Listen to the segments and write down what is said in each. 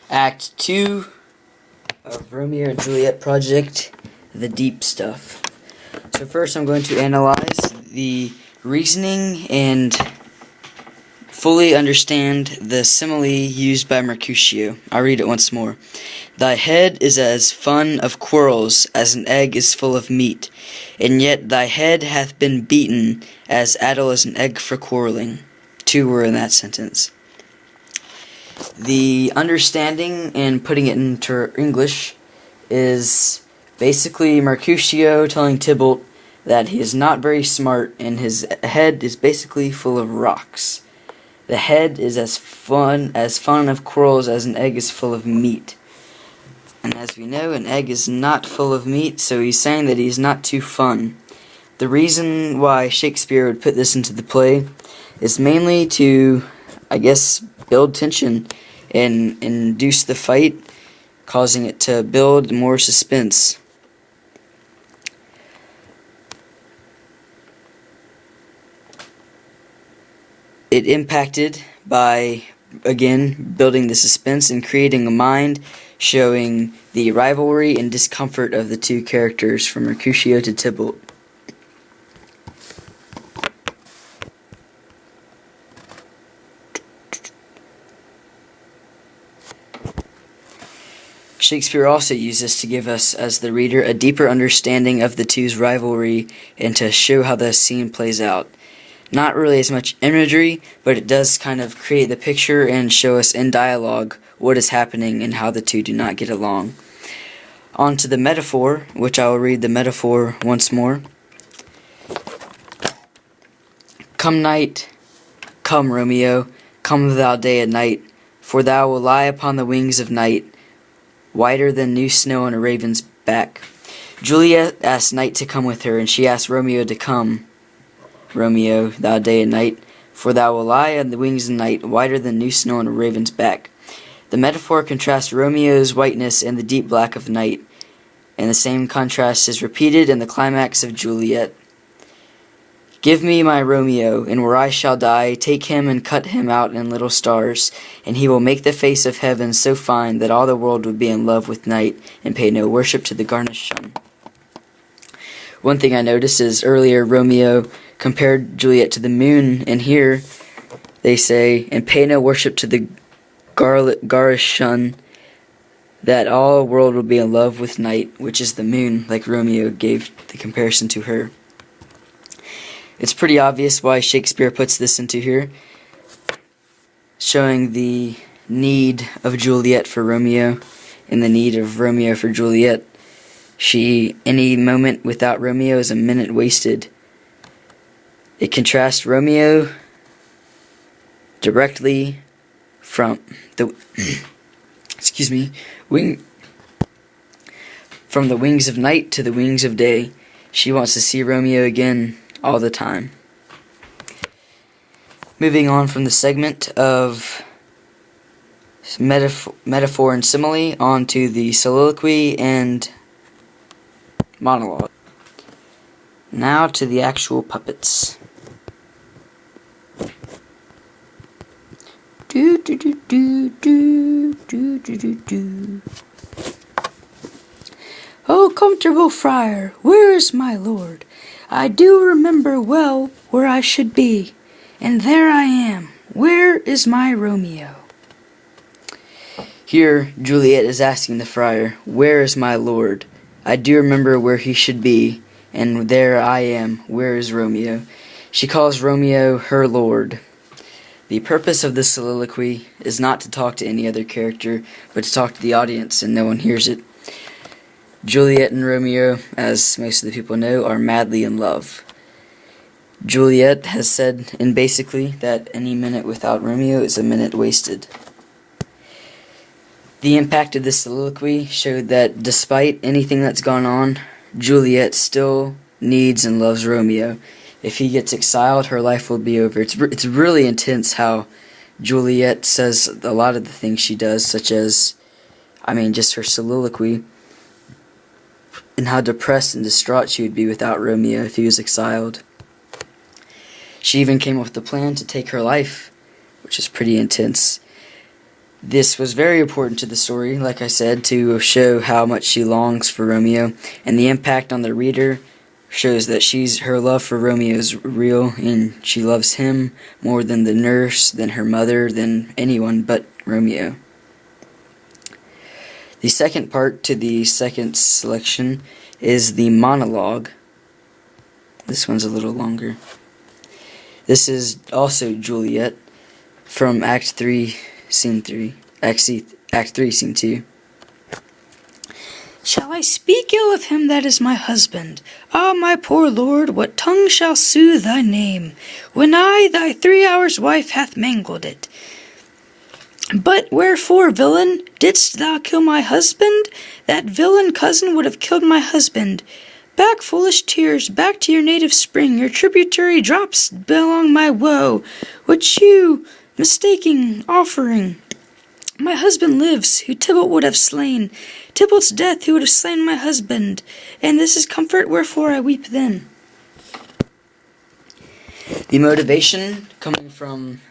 Act 2 of Romeo and Juliet project, the deep stuff. So first I'm going to analyze the reasoning and fully understand the simile used by Mercutio. I'll read it once more. Thy head is as fun of quarrels as an egg is full of meat, and yet thy head hath been beaten as addle as an egg for quarreling. 2 were in that sentence. The understanding and putting it into English is basically Mercutio telling Tybalt that he is not very smart and his head is basically full of rocks. The head is as fun of quarrels as an egg is full of meat. And as we know, an egg is not full of meat, so he's saying that he's not too fun. The reason why Shakespeare would put this into the play is mainly to, I guess, build tension and induce the fight, causing it to build more suspense. It impacted by, again, building the suspense and creating a mind, showing the rivalry and discomfort of the two characters from Mercutio to Tybalt. Shakespeare also uses to give us, as the reader, a deeper understanding of the two's rivalry and to show how the scene plays out. Not really as much imagery, but it does kind of create the picture and show us in dialogue what is happening and how the two do not get along. On to the metaphor, which I will read the metaphor once more. Come night, come Romeo, come thou day and night, for thou wilt lie upon the wings of night, whiter than new snow on a raven's back. Juliet asked night to come with her, and she asked Romeo to come. Romeo, thou day and night, for thou wilt lie on the wings of night, whiter than new snow on a raven's back. The metaphor contrasts Romeo's whiteness and the deep black of night, and the same contrast is repeated in the climax of Juliet. Give me my Romeo, and where I shall die, take him and cut him out in little stars, and he will make the face of heaven so fine that all the world would be in love with night, and pay no worship to the garnished sun. One thing I noticed is earlier Romeo compared Juliet to the moon, and here they say, and pay no worship to the garish sun, that all the world will be in love with night, which is the moon, like Romeo gave the comparison to her. It's pretty obvious why Shakespeare puts this into here, showing the need of Juliet for Romeo and the need of Romeo for Juliet. Any moment without Romeo is a minute wasted. It contrasts Romeo directly from the from the wings of night to the wings of day. She wants to see Romeo again all the time. Moving on from the segment of metaphor and simile on to the soliloquy and monologue. Now to the actual puppets. Do do do do do do do do do. Oh, comfortable friar, where is my lord? I do remember well where I should be, and there I am. Where is my Romeo? Here, Juliet is asking the friar, where is my lord? I do remember where he should be, and there I am. Where is Romeo? She calls Romeo her lord. The purpose of this soliloquy is not to talk to any other character, but to talk to the audience, and no one hears it. Juliet and Romeo, as most of the people know, are madly in love. Juliet has said, and basically, that any minute without Romeo is a minute wasted. The impact of this soliloquy showed that despite anything that's gone on, Juliet still needs and loves Romeo. If he gets exiled, her life will be over. It's really intense how Juliet says a lot of the things she does, such as, just her soliloquy, and how depressed and distraught she would be without Romeo if he was exiled. She even came up with the plan to take her life, which is pretty intense. This was very important to the story, like I said, to show how much she longs for Romeo, and the impact on the reader shows that her love for Romeo is real, and she loves him more than the nurse, than her mother, than anyone but Romeo. The second part to the second selection is the monologue. This one's a little longer. This is also Juliet from Act 3, Scene 3. Act 3, Scene 2. Shall I speak ill of him that is my husband? Ah, my poor lord, what tongue shall soothe thy name, when I, thy 3 hours' wife, hath mangled it? But wherefore, villain, didst thou kill my husband? That villain cousin would have killed my husband. Back, foolish tears, back to your native spring, your tributary drops belong my woe, which you, mistaking, offering. My husband lives, who Tybalt would have slain, Tybalt's death, who would have slain my husband, and this is comfort, wherefore I weep then. The motivation coming from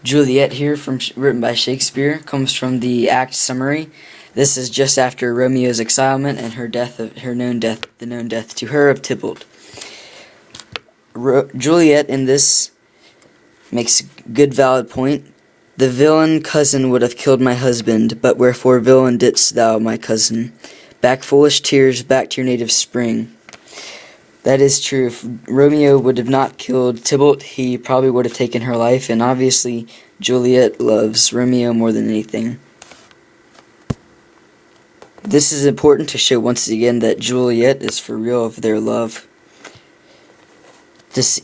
Juliet here, written by Shakespeare, comes from the act summary. This is just after Romeo's exilement and the known death to her of Tybalt. Juliet in this makes a good valid point. The villain cousin would have killed my husband, but wherefore, villain, didst thou my cousin? Back, foolish tears, back to your native spring. That is true. If Romeo would have not killed Tybalt, he probably would have taken her life, and obviously Juliet loves Romeo more than anything. This is important to show once again that Juliet is for real of their love.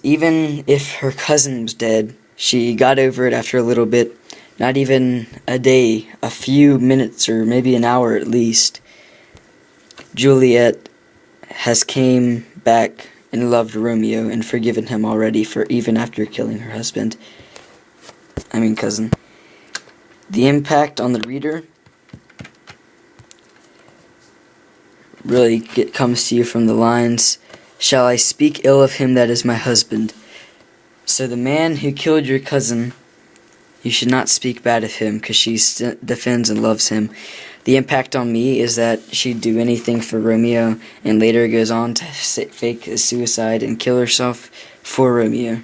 Even if her cousin was dead, she got over it after a little bit. Not even a day, a few minutes, or maybe an hour at least. Juliet has came back and loved Romeo and forgiven him already, for even after killing her cousin. The impact on the reader really comes to you from the lines, "Shall I speak ill of him that is my husband?" So the man who killed your cousin, you should not speak bad of him, because she defends and loves him. The impact on me is that she'd do anything for Romeo, and later goes on to fake a suicide and kill herself for Romeo.